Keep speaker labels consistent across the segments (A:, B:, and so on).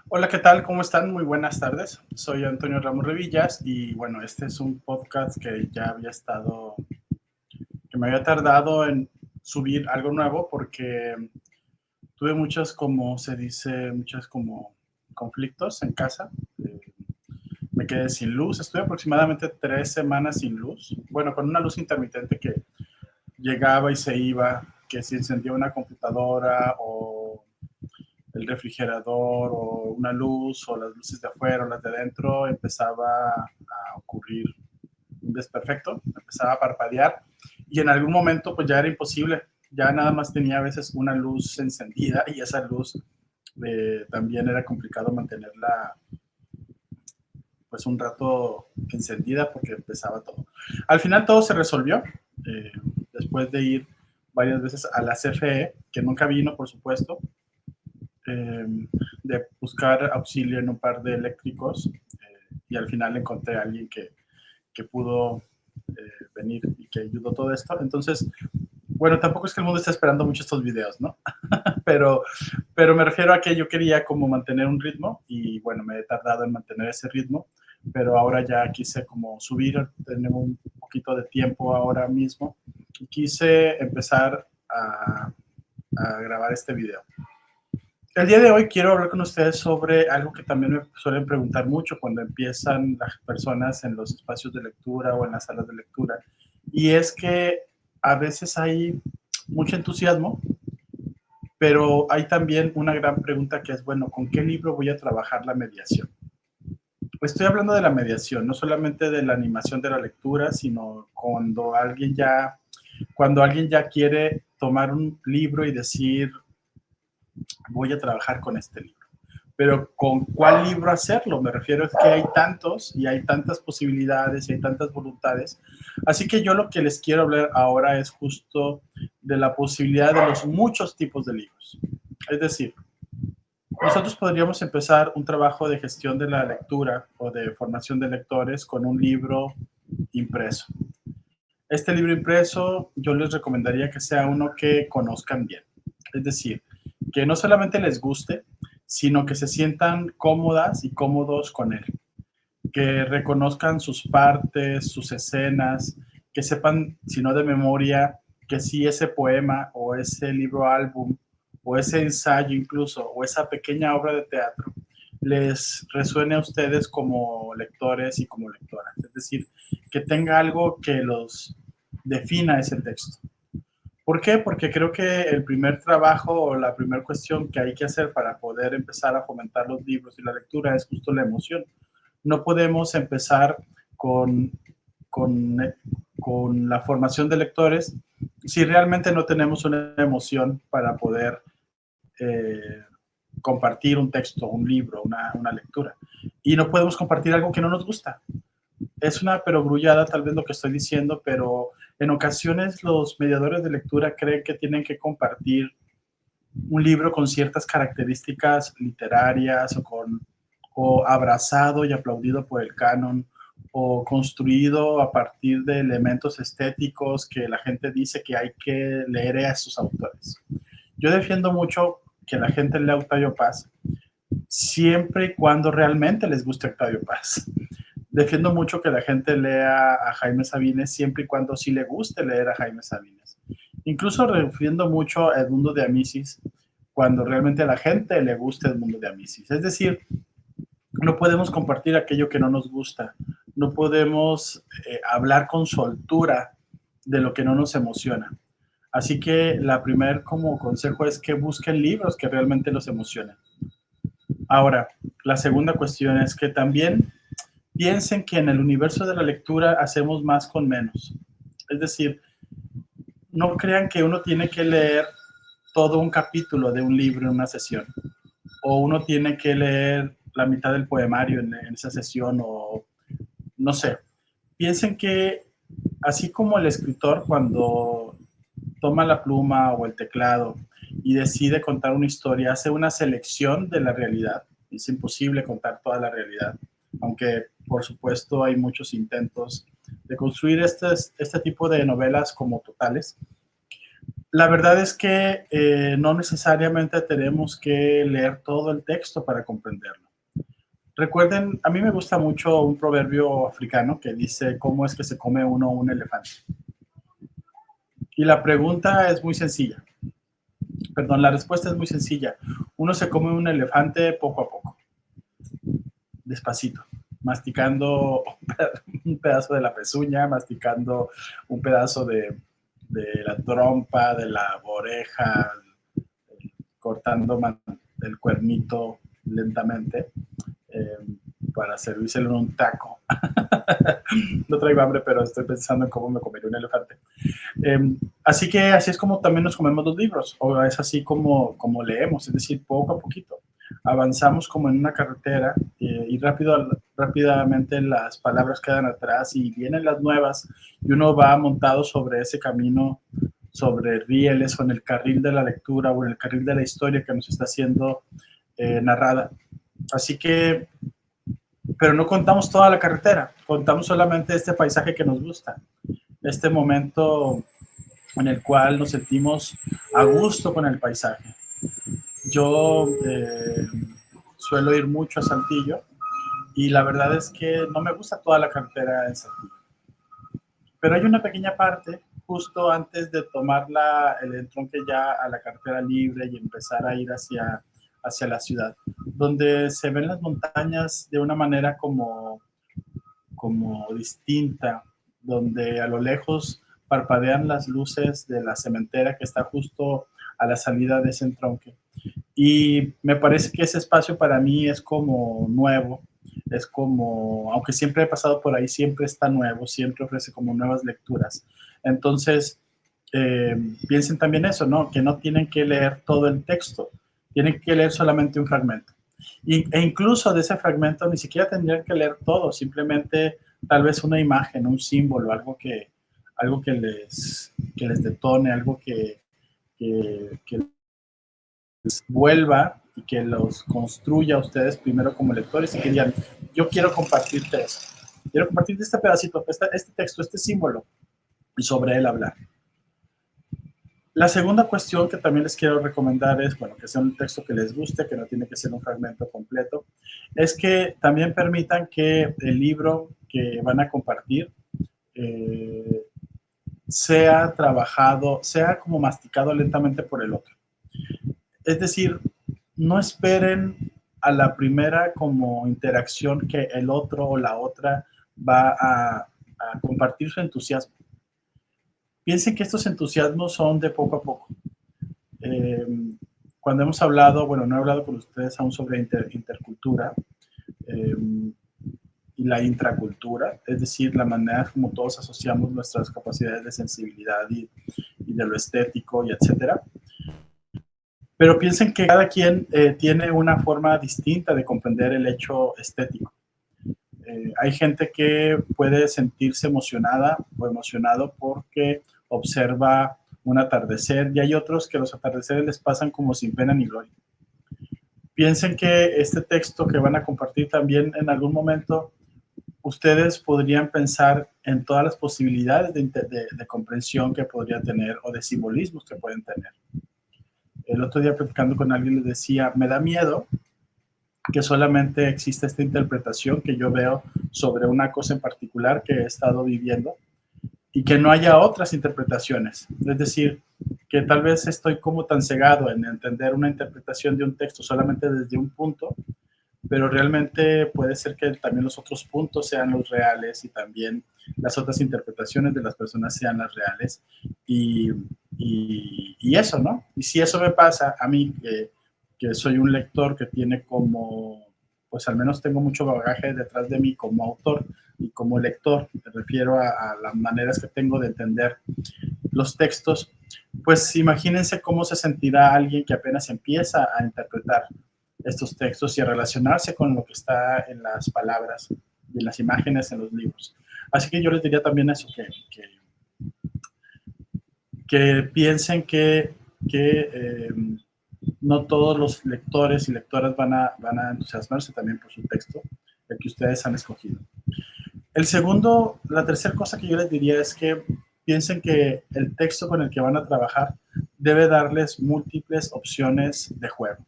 A: Hola, ¿qué tal? ¿Cómo están? Muy buenas tardes. Soy Antonio Ramos Revillas y bueno, este es un podcast que ya había estado, que me había tardado en subir algo nuevo porque tuve muchos, como se dice, muchos como conflictos en casa. Eh, Me quedé sin luz, estuve aproximadamente 3 semanas sin luz. Bueno, con una luz intermitente que llegaba y se iba, que si encendía una computadora o el refrigerador o una luz o las luces de afuera o las de adentro, empezaba a ocurrir un desperfecto, empezaba a parpadear y en algún momento pues ya era imposible, ya nada más tenía a veces una luz encendida y esa luz también era complicado mantenerla pues un rato encendida porque empezaba todo. Al final todo se resolvió, eh, después de ir varias veces a la CFE, que nunca vino por supuesto, eh, de buscar auxilio en un par de eléctricos y al final encontré a alguien que pudo venir y que ayudó todo esto. Entonces, bueno, tampoco es que el mundo esté esperando mucho estos videos, ¿no? pero, pero me refiero a que yo quería como mantener un ritmo y bueno, me he tardado en mantener ese ritmo, pero ahora ya quise como subir, tenemos un poquito de tiempo ahora mismo y quise empezar a grabar este video. El día de hoy quiero hablar con ustedes sobre algo que también me suelen preguntar mucho cuando empiezan las personas en los espacios de lectura o en las salas de lectura. Y es que a veces hay mucho entusiasmo, pero hay también una gran pregunta que es, bueno, ¿con qué libro voy a trabajar la mediación? Estoy hablando de la mediación, no solamente de la animación de la lectura, sino cuando alguien ya quiere tomar un libro y decir, voy a trabajar con este libro. Pero ¿con cuál libro hacerlo? Me refiero a que hay tantos y hay tantas posibilidades y hay tantas voluntades. Así que yo lo que les quiero hablar ahora es justo de la posibilidad de los muchos tipos de libros. Es decir, nosotros podríamos empezar un trabajo de gestión de la lectura o de formación de lectores con un libro impreso. Este libro impreso yo les recomendaría que sea uno que conozcan bien. Es decir, que no solamente les guste, sino que se sientan cómodas y cómodos con él, que reconozcan sus partes, sus escenas, que sepan, si no de memoria, que si ese poema o ese libro álbum o ese ensayo incluso o esa pequeña obra de teatro les resuene a ustedes como lectores y como lectoras. Es decir, que tenga algo que los defina ese texto. ¿Por qué? Porque creo que el primer trabajo o la primera cuestión que hay que hacer para poder empezar a fomentar los libros y la lectura es justo la emoción. No podemos empezar con, con, con la formación de lectores si realmente no tenemos una emoción para poder eh, compartir un texto, un libro, una lectura. Y no podemos compartir algo que no nos gusta. Es una perogrullada tal vez lo que estoy diciendo, pero en ocasiones los mediadores de lectura creen que tienen que compartir un libro con ciertas características literarias o abrazado y aplaudido por el canon o construido a partir de elementos estéticos que la gente dice que hay que leer a sus autores. Yo defiendo mucho que la gente lea Octavio Paz siempre y cuando realmente les guste Octavio Paz. Defiendo mucho que la gente lea a Jaime Sabines siempre y cuando sí le guste leer a Jaime Sabines. Incluso defiendo mucho a Edmundo de Amicis cuando realmente a la gente le gusta Edmundo de Amicis. Es decir, no podemos compartir aquello que no nos gusta. No podemos hablar con soltura de lo que no nos emociona. Así que la primer como consejo es que busquen libros que realmente los emocionen. Ahora, la segunda cuestión es que también piensen que en el universo de la lectura hacemos más con menos. Es decir, no crean que uno tiene que leer todo un capítulo de un libro en una sesión, o uno tiene que leer la mitad del poemario en esa sesión, o no sé. Piensen que así como el escritor cuando toma la pluma o el teclado y decide contar una historia, hace una selección de la realidad. Es imposible contar toda la realidad, aunque por supuesto hay muchos intentos de construir este tipo de novelas como totales. La verdad es que no necesariamente tenemos que leer todo el texto para comprenderlo. Recuerden, a mí me gusta mucho un proverbio africano que dice cómo es que se come uno un elefante. Y la pregunta es muy sencilla. Perdón, la respuesta es muy sencilla. Uno se come un elefante poco a poco, despacito, masticando un pedazo de la pezuña, masticando un pedazo de la trompa, de la oreja, cortando el cuernito lentamente eh, para servírselo en un taco. No traigo hambre, pero estoy pensando en cómo me comería un elefante. Así que así es como también nos comemos los libros, o es así como leemos, es decir, poco a poquito. Avanzamos como en una carretera y rápidamente las palabras quedan atrás y vienen las nuevas y uno va montado sobre ese camino, sobre rieles o en el carril de la lectura o en el carril de la historia que nos está siendo narrada. Así que, pero no contamos toda la carretera, contamos solamente este paisaje que nos gusta, este momento en el cual nos sentimos a gusto con el paisaje. Yo suelo ir mucho a Saltillo y la verdad es que no me gusta toda la carretera en Saltillo. Pero hay una pequeña parte justo antes de tomar el entronque ya a la carretera libre y empezar a ir hacia la ciudad, donde se ven las montañas de una manera como distinta, donde a lo lejos parpadean las luces de la cementera que está justo a la salida de ese entronque. Y me parece que ese espacio para mí es como nuevo, es como, aunque siempre he pasado por ahí, siempre está nuevo, siempre ofrece como nuevas lecturas. Entonces, piensen también eso, ¿no? Que no tienen que leer todo el texto, tienen que leer solamente un fragmento. E incluso de ese fragmento ni siquiera tendrían que leer todo, simplemente tal vez una imagen, un símbolo, algo que les detone, algo que les vuelva y que los construya a ustedes primero como lectores y que digan, yo quiero compartirte eso, quiero compartirte este pedacito, este texto, este símbolo y sobre él hablar. La segunda cuestión que también les quiero recomendar es, bueno, que sea un texto que les guste, que no tiene que ser un fragmento completo, es que también permitan que el libro que van a compartir sea trabajado, sea como masticado lentamente por el otro. Es decir, no esperen a la primera como interacción que el otro o la otra va a compartir su entusiasmo. Piensen que estos entusiasmos son de poco a poco. Cuando hemos hablado, bueno, no he hablado con ustedes aún sobre intercultura y la intracultura, es decir, la manera como todos asociamos nuestras capacidades de sensibilidad y de lo estético y etcétera. Pero piensen que cada quien tiene una forma distinta de comprender el hecho estético. Hay gente que puede sentirse emocionada o emocionado porque observa un atardecer y hay otros que los atardeceres les pasan como sin pena ni gloria. Piensen que este texto que van a compartir también en algún momento ustedes podrían pensar en todas las posibilidades de comprensión que podría tener o de simbolismos que pueden tener. El otro día platicando con alguien les decía, me da miedo que solamente existe esta interpretación que yo veo sobre una cosa en particular que he estado viviendo y que no haya otras interpretaciones. Es decir, que tal vez estoy como tan cegado en entender una interpretación de un texto solamente desde un punto, pero realmente puede ser que también los otros puntos sean los reales y también las otras interpretaciones de las personas sean las reales. Y eso, ¿no? Y si eso me pasa a mí, que soy un lector que tiene como, pues al menos tengo mucho bagaje detrás de mí como autor y como lector, me refiero a las maneras que tengo de entender los textos, pues imagínense cómo se sentirá alguien que apenas empieza a interpretar estos textos y a relacionarse con lo que está en las palabras y en las imágenes en los libros. Así que yo les diría también eso, que piensen que no todos los lectores y lectoras van a entusiasmarse también por su texto, el que ustedes han escogido. La tercera cosa que yo les diría es que piensen que el texto con el que van a trabajar debe darles múltiples opciones de juego.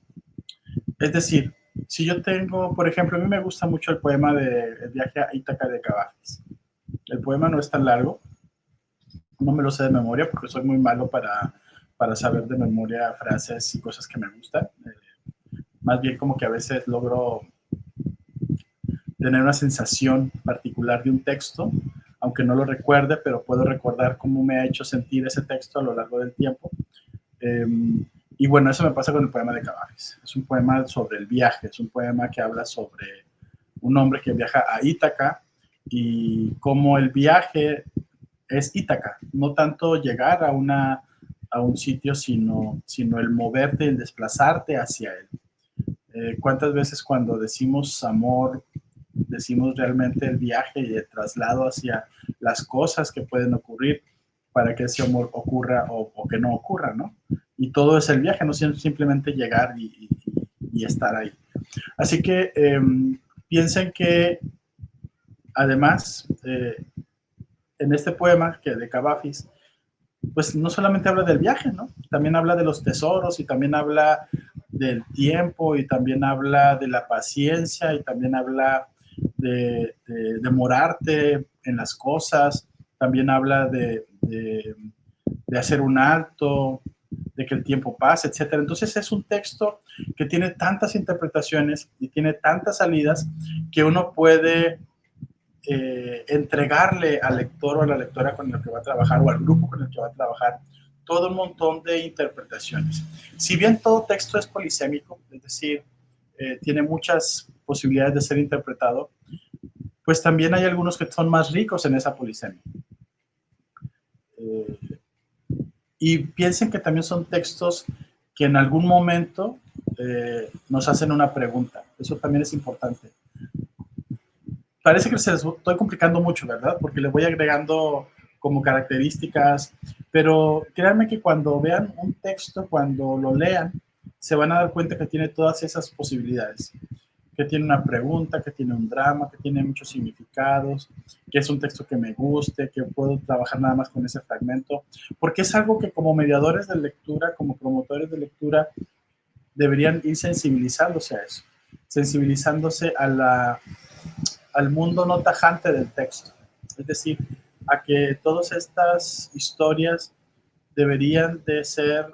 A: Es decir, si yo tengo, por ejemplo, a mí me gusta mucho el poema de El viaje a Ítaca de Cavafis. El poema no es tan largo, no me lo sé de memoria porque soy muy malo para saber de memoria frases y cosas que me gustan. Más bien como que a veces logro tener una sensación particular de un texto, aunque no lo recuerde, pero puedo recordar cómo me ha hecho sentir ese texto a lo largo del tiempo. Y bueno, eso me pasa con el poema de Cavafis. Es un poema sobre el viaje, es un poema que habla sobre un hombre que viaja a Ítaca y cómo el viaje es Ítaca, no tanto llegar a un sitio, sino el moverte, el desplazarte hacia él. ¿Cuántas veces cuando decimos amor, decimos realmente el viaje y el traslado hacia las cosas que pueden ocurrir para que ese amor ocurra o que no ocurra, ¿no? Y todo es el viaje, no simplemente llegar y estar ahí. Así que piensen que además en este poema que de Cavafis, pues no solamente habla del viaje, ¿no? También habla de los tesoros y también habla del tiempo y también habla de la paciencia y también habla de demorarte en las cosas, también habla de hacer un alto, de que el tiempo pase, etcétera. Entonces es un texto que tiene tantas interpretaciones y tiene tantas salidas que uno puede entregarle al lector o a la lectora con el que va a trabajar o al grupo con el que va a trabajar todo un montón de interpretaciones. Si bien todo texto es polisémico, es decir, tiene muchas posibilidades de ser interpretado, pues también hay algunos que son más ricos en esa polisemia. Y piensen que también son textos que en algún momento nos hacen una pregunta. Eso también es importante. Parece que se les estoy complicando mucho, ¿verdad? Porque le voy agregando como características, pero créanme que cuando vean un texto, cuando lo lean, se van a dar cuenta que tiene todas esas posibilidades, que tiene una pregunta, que tiene un drama, que tiene muchos significados, que es un texto que me guste, que puedo trabajar nada más con ese fragmento, porque es algo que como mediadores de lectura, como promotores de lectura, deberían ir sensibilizándose a eso, sensibilizándose al mundo no tajante del texto. Es decir, a que todas estas historias deberían de ser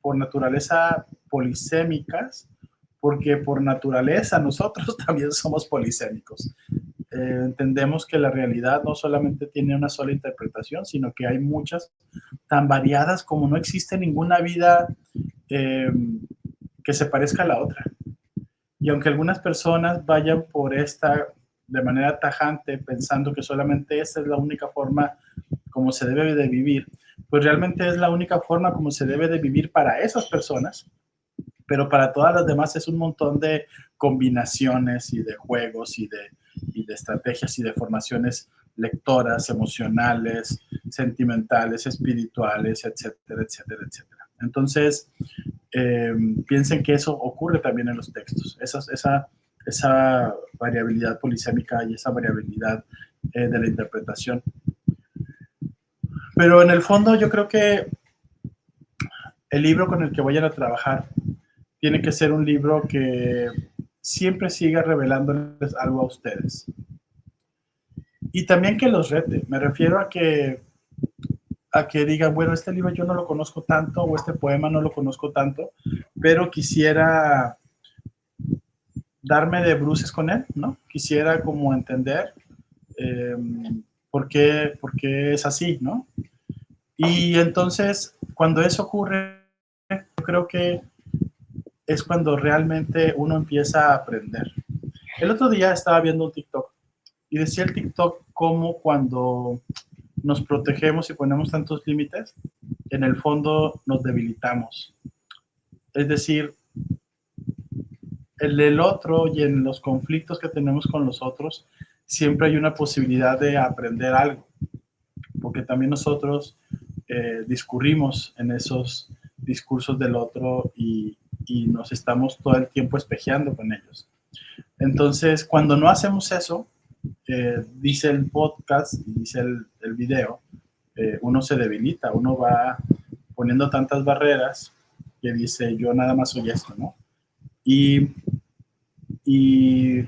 A: por naturaleza polisémicas, porque por naturaleza nosotros también somos polisémicos. Entendemos que la realidad no solamente tiene una sola interpretación, sino que hay muchas tan variadas como no existe ninguna vida que se parezca a la otra. Y aunque algunas personas vayan por esta de manera tajante, pensando que solamente esta es la única forma como se debe de vivir, pues realmente es la única forma como se debe de vivir para esas personas, pero para todas las demás es un montón de combinaciones y de juegos y de estrategias y de formaciones lectoras, emocionales, sentimentales, espirituales, etcétera, etcétera, etcétera. Entonces, piensen que eso ocurre también en los textos, esa variabilidad polisémica y esa variabilidad de la interpretación. Pero en el fondo yo creo que el libro con el que vayan a trabajar tiene que ser un libro que siempre siga revelándoles algo a ustedes. Y también que los rete. Me refiero a que digan, bueno, este libro yo no lo conozco tanto o este poema no lo conozco tanto, pero quisiera darme de bruces con él, ¿no? Quisiera como entender por qué es así, ¿no? Y entonces, cuando eso ocurre, yo creo que es cuando realmente uno empieza a aprender. El otro día estaba viendo un TikTok y decía el TikTok cómo cuando nos protegemos y ponemos tantos límites, en el fondo nos debilitamos. Es decir, el otro y en los conflictos que tenemos con los otros, siempre hay una posibilidad de aprender algo, porque también nosotros discurrimos en esos discursos del otro y nos estamos todo el tiempo espejeando con ellos. Entonces, cuando no hacemos eso, dice el podcast, dice el video, uno se debilita, uno va poniendo tantas barreras que dice, yo nada más soy esto, ¿no? Y, y,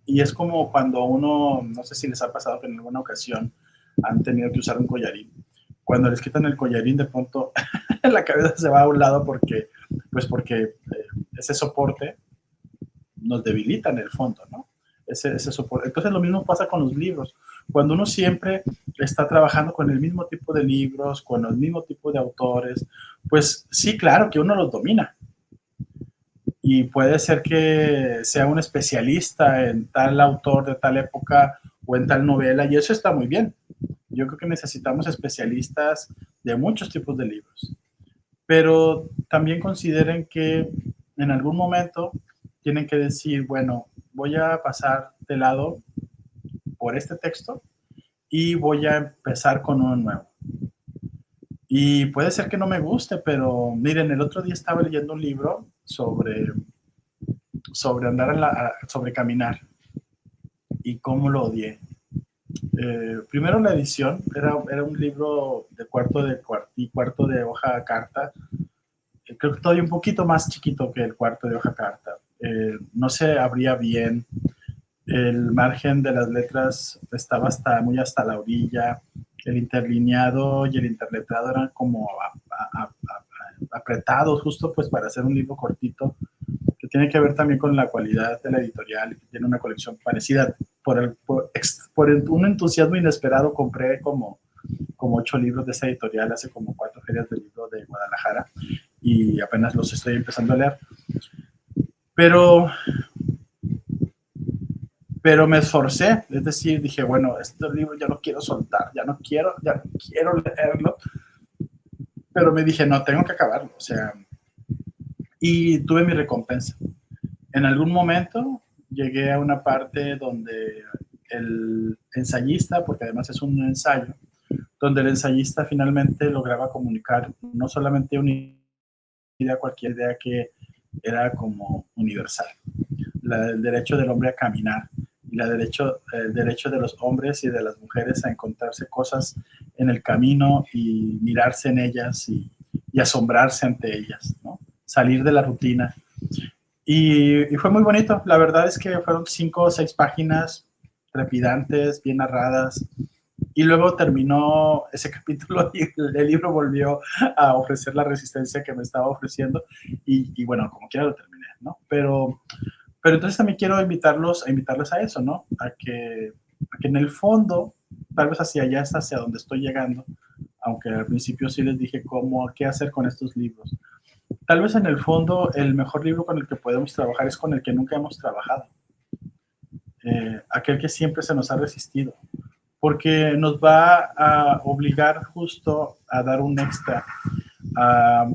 A: y es como cuando uno, no sé si les ha pasado que en alguna ocasión han tenido que usar un collarín. Cuando les quitan el collarín, de pronto la cabeza se va a un lado porque ese soporte nos debilita en el fondo, ¿no? Ese soporte. Entonces lo mismo pasa con los libros. Cuando uno siempre está trabajando con el mismo tipo de libros, con el mismo tipo de autores, pues sí, claro que uno los domina. Y puede ser que sea un especialista en tal autor de tal época o en tal novela, y eso está muy bien. Yo creo que necesitamos especialistas de muchos tipos de libros, pero también consideren que en algún momento tienen que decir, bueno, voy a pasar de lado por este texto y voy a empezar con uno nuevo. Y puede ser que no me guste, pero miren, el otro día estaba leyendo un libro sobre caminar y cómo lo odié. Primero la edición, era un libro de cuarto de hoja carta, creo que todavía un poquito más chiquito que el cuarto de hoja carta. No se abría bien, el margen de las letras estaba muy hasta la orilla, el interlineado y el interletrado eran como apretados justo pues para hacer un libro cortito, que tiene que ver también con la cualidad de la editorial, que tiene una colección parecida. Por un entusiasmo inesperado compré como 8 libros de esa editorial hace como 4 ferias del libro de Guadalajara y apenas los estoy empezando a leer. Pero me esforcé, es decir, dije, bueno, este libro ya no quiero soltar, ya no quiero leerlo, pero me dije, no, tengo que acabarlo, o sea, y tuve mi recompensa. En algún momento llegué a una parte donde el ensayista, porque además es un ensayo, donde el ensayista finalmente lograba comunicar no solamente una idea, cualquier idea que era como universal, el derecho del hombre a caminar y el derecho de los hombres y de las mujeres a encontrarse cosas en el camino y mirarse en ellas y asombrarse ante ellas, ¿no? Salir de la rutina. Y fue muy bonito. La verdad es que fueron 5 o 6 páginas trepidantes, bien narradas. Y luego terminó ese capítulo y el libro volvió a ofrecer la resistencia que me estaba ofreciendo. Y bueno, como quiera lo terminé, ¿no? Pero entonces también quiero invitarlos a eso, ¿no? A que en el fondo, tal vez hacia allá es hacia donde estoy llegando, aunque al principio sí les dije qué hacer con estos libros. Tal vez en el fondo el mejor libro con el que podemos trabajar es con el que nunca hemos trabajado, aquel que siempre se nos ha resistido, porque nos va a obligar justo a dar un extra, a,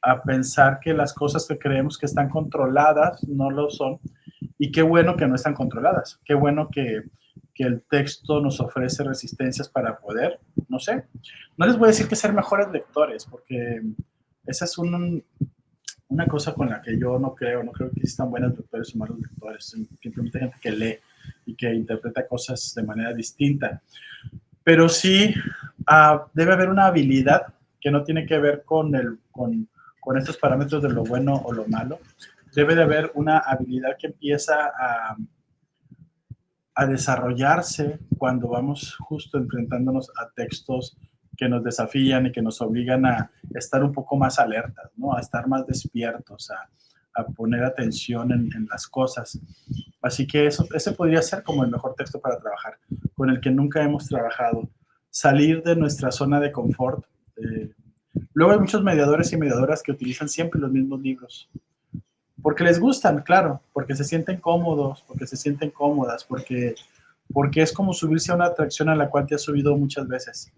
A: a pensar que las cosas que creemos que están controladas no lo son, y qué bueno que no están controladas, qué bueno que el texto nos ofrece resistencias para poder, no sé, no les voy a decir que ser mejores lectores, porque esa es una cosa con la que yo no creo que existan buenos lectores o malos lectores, simplemente gente que lee y que interpreta cosas de manera distinta. Pero sí debe haber una habilidad que no tiene que ver con estos parámetros de lo bueno o lo malo. Debe de haber una habilidad que empieza a desarrollarse cuando vamos justo enfrentándonos a textos que nos desafían y que nos obligan a estar un poco más alertas, ¿no? A estar más despiertos, a poner atención en las cosas. Así que ese podría ser como el mejor texto para trabajar, con el que nunca hemos trabajado. Salir de nuestra zona de confort. Luego hay muchos mediadores y mediadoras que utilizan siempre los mismos libros, porque les gustan, claro, porque se sienten cómodos, porque se sienten cómodas, porque es como subirse a una atracción a la cual te has subido muchas veces.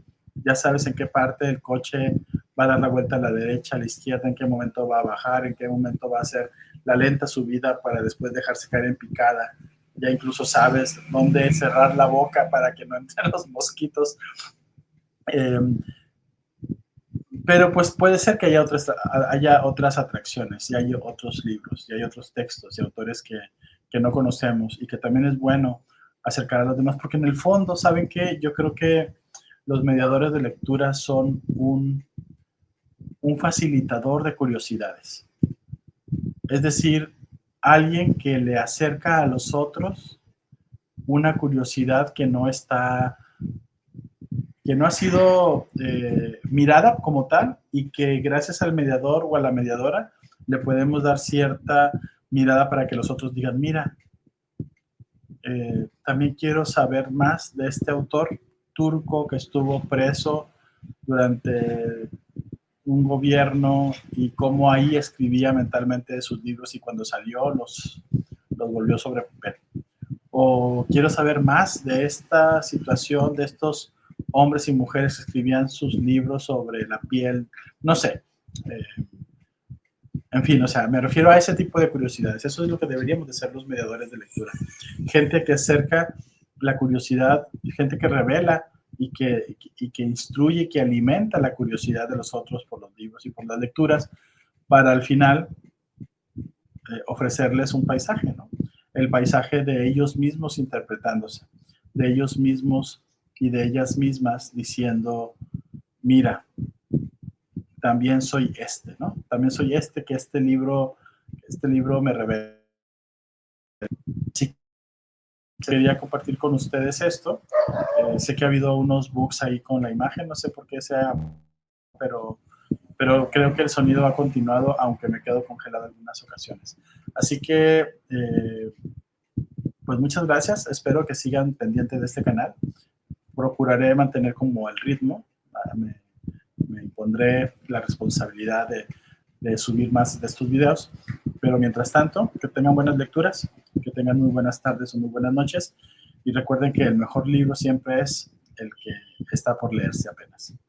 A: Ya sabes en qué parte del coche va a dar la vuelta a la derecha, a la izquierda, en qué momento va a bajar, en qué momento va a hacer la lenta subida para después dejarse caer en picada. Ya incluso sabes dónde cerrar la boca para que no entren los mosquitos. Eh, pero pues puede ser que haya otras atracciones y hay otros libros y hay otros textos y autores que no conocemos y que también es bueno acercar a los demás, porque en el fondo, ¿saben qué? Yo creo que los mediadores de lectura son un facilitador de curiosidades. Es decir, alguien que le acerca a los otros una curiosidad que no ha sido mirada como tal, y que gracias al mediador o a la mediadora le podemos dar cierta mirada para que los otros digan, mira, también quiero saber más de este autor turco que estuvo preso durante un gobierno y cómo ahí escribía mentalmente de sus libros y cuando salió los volvió sobre papel. O quiero saber más de esta situación de estos hombres y mujeres que escribían sus libros sobre la piel, no sé. En fin, o sea, me refiero a ese tipo de curiosidades. Eso es lo que deberíamos de ser los mediadores de lectura. Gente que acerca la curiosidad, gente que revela y que instruye, que alimenta la curiosidad de los otros por los libros y por las lecturas, para al final ofrecerles un paisaje, ¿no? El paisaje de ellos mismos interpretándose, de ellos mismos y de ellas mismas diciendo, mira, también soy este, ¿no? También soy este, que este libro me revela. Sí, quería compartir con ustedes esto. Sé que ha habido unos bugs ahí con la imagen, no sé por qué sea, pero creo que el sonido ha continuado, aunque me quedo congelado en algunas ocasiones. Así que, pues muchas gracias. Espero que sigan pendientes de este canal. Procuraré mantener como el ritmo. Me impondré la responsabilidad de subir más de estos videos. Pero mientras tanto, que tengan buenas lecturas, que tengan muy buenas tardes o muy buenas noches. Y recuerden que el mejor libro siempre es el que está por leerse apenas.